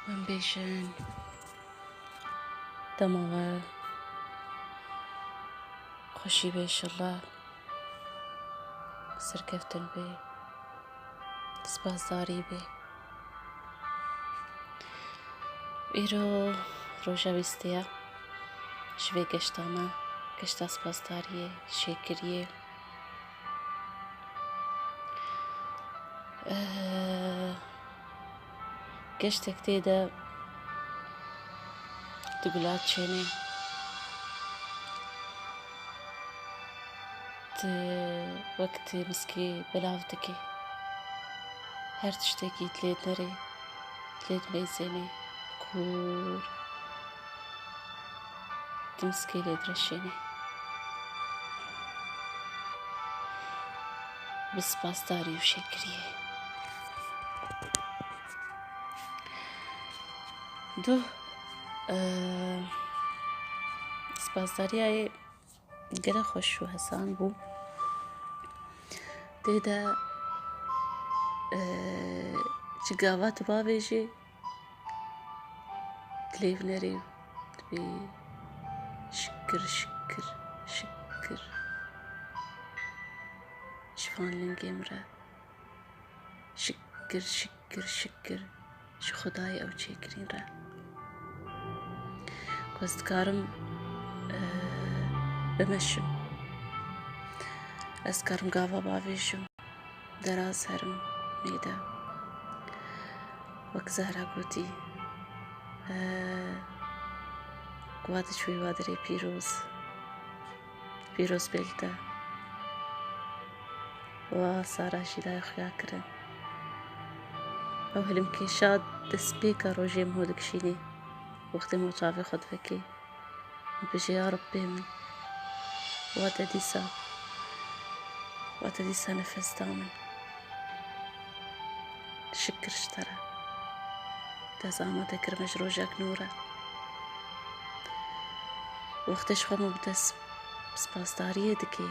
من بيشن دماغ خوشی بیش الله سرکفتن بی سپاسداری بی ایرو روژا ویستیا شوی گشتامه گشتا سپاسداریه شکریه گشتک تیده دگلات چینه وقت مسکی بلاوتکی هر تشتکی تلید نری تلید میزنی کور تمسكي ليد رشيني بسپاسداری و شکریه دو سپاسداری های گله خوش و حسان بو دیده جگاوات با بیجی تلیف نری تبی شکر شکر شکر شفان لنگیم را شکر شکر شکر ش خدای او چیکرین را کارم بمشم از کارم گاوا باویشم دراز هرم میده وەک زارا گوتی گوادە چووی وا دەرێ پیرۆز بێلتە وا ساراشی لای خویاکردن ئەو هەلم کێشا دەست پێکە ڕۆژێم هۆ دەکشینێ وەختێ مۆ چاوی خۆ دەکەی بژێ یا ڕەبێ من واتە دیسا نەفەسدا من شکرشتەرە دەست ئامادەکردمەش ڕۆژێک نورە وەختەش خۆمە بدەست سپاسداریە دکێ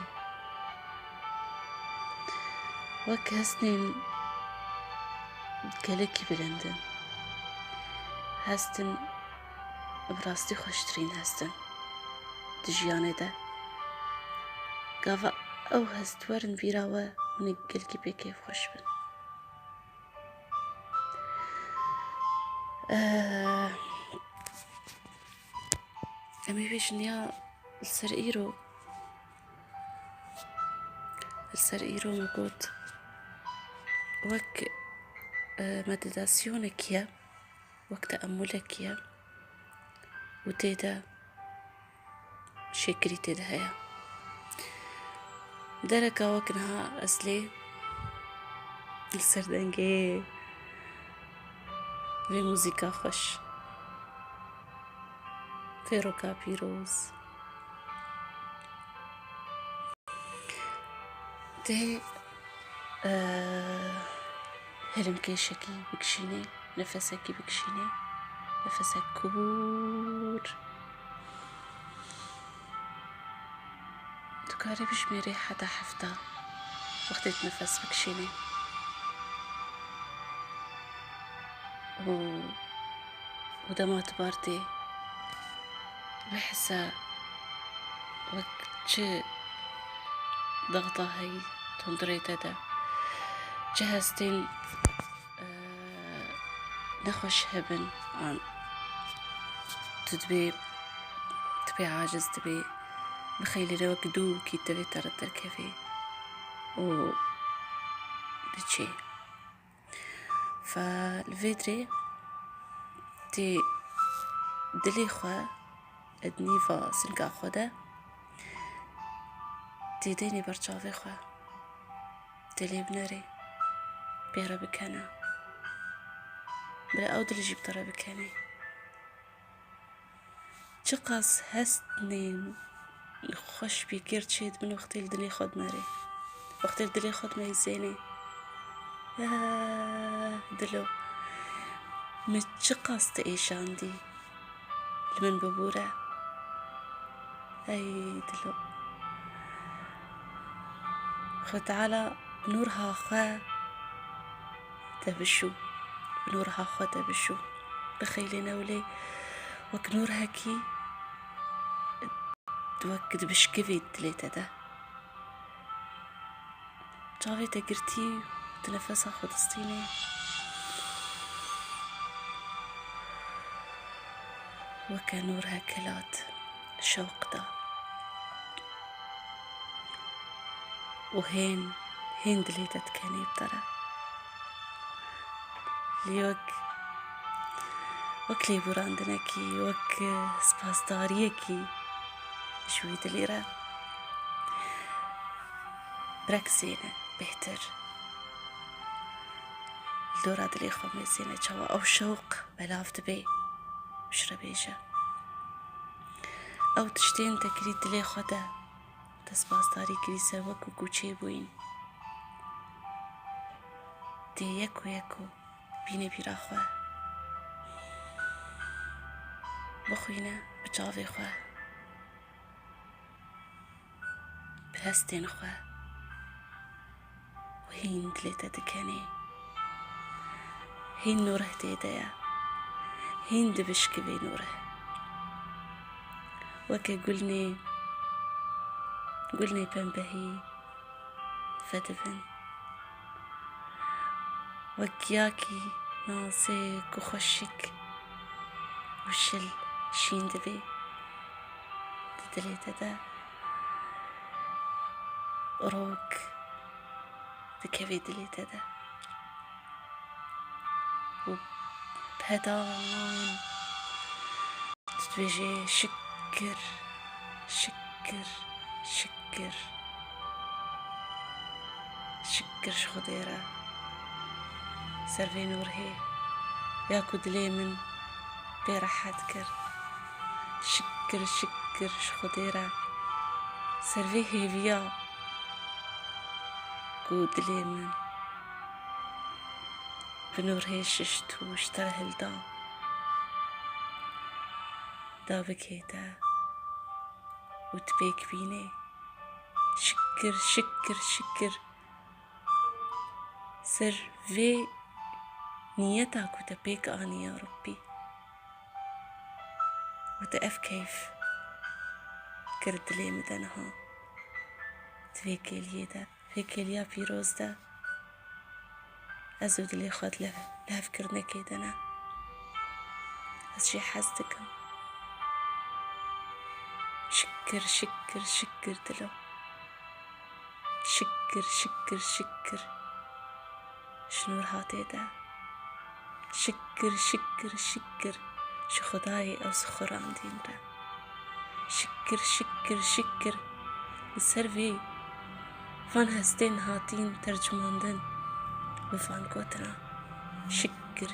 وەک هەستنین گەلێکی بلندن هەستن بڕاستی خۆشترین هەستن di ژیانێدا گاوا ئەو هەستوەرن بیراوە منی گەلکی پێ کێف خۆش بن ئەمەی پێشنیا لەسەر ئیرۆمە گوت وەک مەدیتاسیۆنێکیە وەک تەئەممولێکیە و تێدا شێکری تێدا هەیە دەرەکا وەک نەها ئەسلێ لەسەر دەنگێ وێ موزیکا خۆش فێرۆکا پیرۆز دێ هەلم کێشێکی بکشینێ نەفەسێکی بکشینێ نەفەسێک کوور دوکارێ بژمێرێ حەتا حەفتا وەختێک نەفەس بکشینێ و دەمات باردێ بحسە وەک چ ضغطە هەی تۆندڕێتەدا چه هەستین نەخۆش هەبن تو دبێ عاجز دبێ بخەی لێرە وەک دووکی دەبێت تەڕەت دەرکەوێ و دچێ فلڤێ درێ تێ دلێ خوا ئەدنیڤا سنگا خۆدا تێدەینێ بەرچاوێ خوا دلێ بنەرێ پێرە بکەنە بەرە ئەو دلژی بتەڕە بکەنێ چ قاس هەستنێن خۆش پێگرد چێت من وەختێک دلێ خۆت مەرێ وەختێک دلێ خۆت مەیزێنێ دلۆ من چ قاس تە ئێشاندی لمن ببوورە ئەی دلۆ خۆ تەعالا بنوورها خوا دەبشوو بنوورها خوا دەبشوو بخيلي نولي وك نور هكي دوك دبشكفي دليتا ده جاوي تقرتي وتنفسها خدستيني وكا نور هكلات شوق ده وهين دليتا تكاني بترى ليوك وك لي براندنكي وك سباسداريكي شوي دليرة بركزينة بهتر الدورة دلي خميسينة جوا أو شوق بلافت بي وشربيجة أو تشتين تكريد دلي خدا تسباسداري كري سوك وكوچي بوين دي يكو بيني براخوة بخوينة بجاوي خواه بهستين خواه وهين دليتا دكاني هين نوره ديدايا هين دبشك بي نوره وكا قلني بنبهي فدبن وكياكي ناسيك وخشك وشل شين دبي دليتا دا روك دكفي دليتا دا وبهدان تتوجه شكر شخديرة سرفي نور هي ياكو دلي من بيرحات كر شكر شخديرة سرفي هي فيا كو دلي من بنور هي ششتو اشتره هلدان دا بكيتا وتبيك بيني شكر سر في نيتك وتبيك آني يا ربي وتقف كيف كرد لي مدنها تبيك اليدا فيك اليا بيروز دا أزود لي خد له فكرنا كيدنا أشي حزدكم شكر دلو شكر شنور هاتي دا شكر شو خداي أو سخر عندي مرا شكر السرفي فان هستين هاتين ترجماندن بفان قوتنا شكر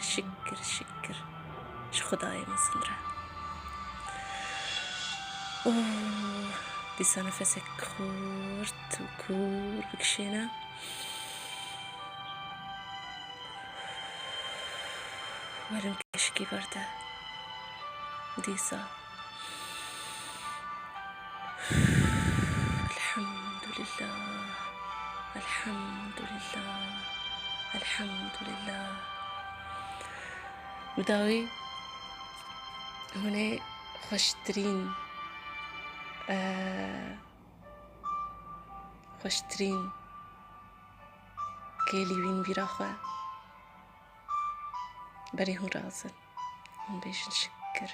شو خداي مصنرا بيسا نفسك خورت وكور بكشينا ولم كشكي برده ديسا الحمد لله مداوي هنا خشترين كيلي وين بيراخوا بري هون رازن هون بيجن شكر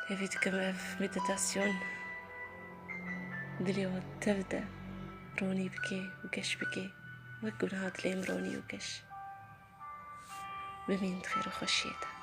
هفيت كما في مديتاسيون دليو تبدا روني بكي وكش بكي وكون هاد ليم روني وكش بمين خير وخشيته